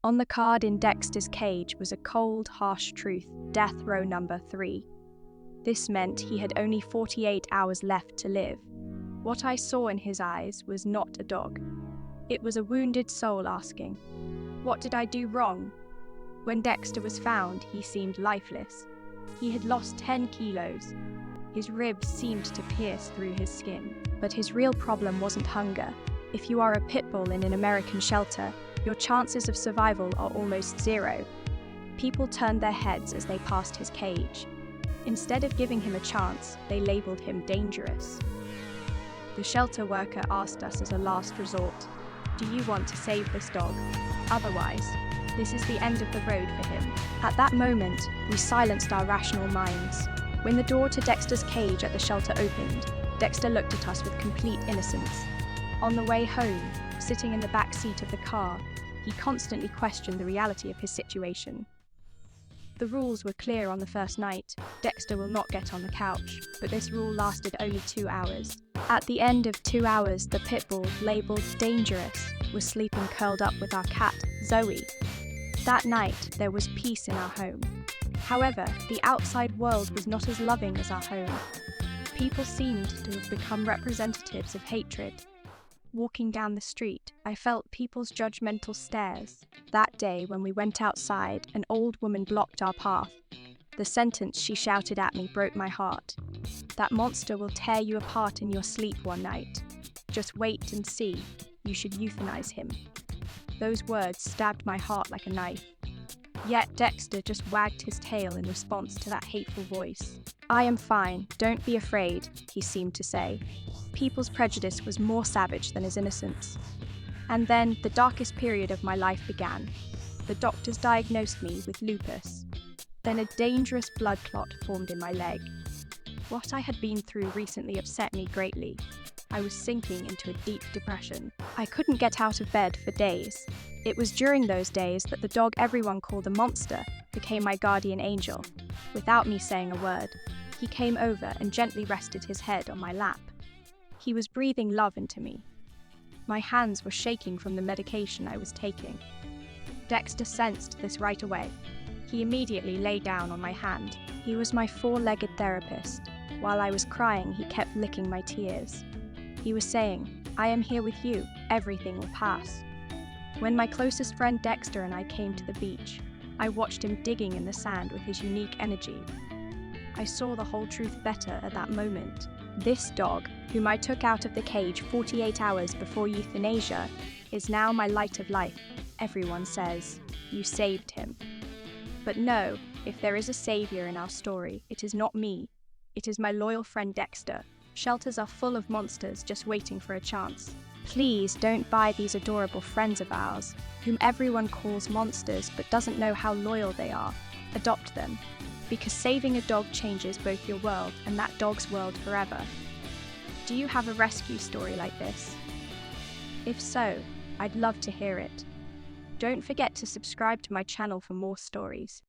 On the card in Dexter's cage was a cold, harsh truth, death row number 3. This meant he had only 48 hours left to live. What I saw in his eyes was not a dog. It was a wounded soul asking, "What did I do wrong?" When Dexter was found, he seemed lifeless. He had lost 10 kilos. His ribs seemed to pierce through his skin. But his real problem wasn't hunger. If you are a pit bull in an American shelter, your chances of survival are almost zero. People turned their heads as they passed his cage. Instead of giving him a chance, they labeled him dangerous. The shelter worker asked us as a last resort, "Do you want to save this dog? Otherwise, this is the end of the road for him." At that moment, we silenced our rational minds. When the door to Dexter's cage at the shelter opened, Dexter looked at us with complete innocence. On the way home, sitting in the back seat of the car, he constantly questioned the reality of his situation. The rules were clear on the first night. Dexter will not get on the couch, but this rule lasted only 2 hours. At the end of 2 hours, the pit bull, labeled dangerous, was sleeping curled up with our cat, Zoe. That night, there was peace in our home. However, the outside world was not as loving as our home. People seemed to have become representatives of hatred. Walking down the street, I felt people's judgmental stares. That day, when we went outside, an old woman blocked our path. The sentence she shouted at me broke my heart. "That monster will tear you apart in your sleep one night. Just wait and see. You should euthanize him." Those words stabbed my heart like a knife. Yet Dexter just wagged his tail in response to that hateful voice. "I am fine, don't be afraid," he seemed to say. People's prejudice was more savage than his innocence. And then the darkest period of my life began. The doctors diagnosed me with lupus. Then a dangerous blood clot formed in my leg. What I had been through recently upset me greatly. I was sinking into a deep depression. I couldn't get out of bed for days. It was during those days that the dog everyone called a monster became my guardian angel. Without me saying a word, he came over and gently rested his head on my lap. He was breathing love into me. My hands were shaking from the medication I was taking. Dexter sensed this right away. He immediately lay down on my hand. He was my 4-legged therapist. While I was crying, he kept licking my tears. He was saying, "I am here with you. Everything will pass." When my closest friend Dexter and I came to the beach, I watched him digging in the sand with his unique energy. I saw the whole truth better at that moment. This dog, whom I took out of the cage 48 hours before euthanasia, is now my light of life. Everyone says, "You saved him." But no, if there is a savior in our story, it is not me. It is my loyal friend Dexter. Shelters are full of monsters just waiting for a chance. Please don't buy these adorable friends of ours, whom everyone calls monsters but doesn't know how loyal they are. Adopt them, because saving a dog changes both your world and that dog's world forever. Do you have a rescue story like this? If so, I'd love to hear it. Don't forget to subscribe to my channel for more stories.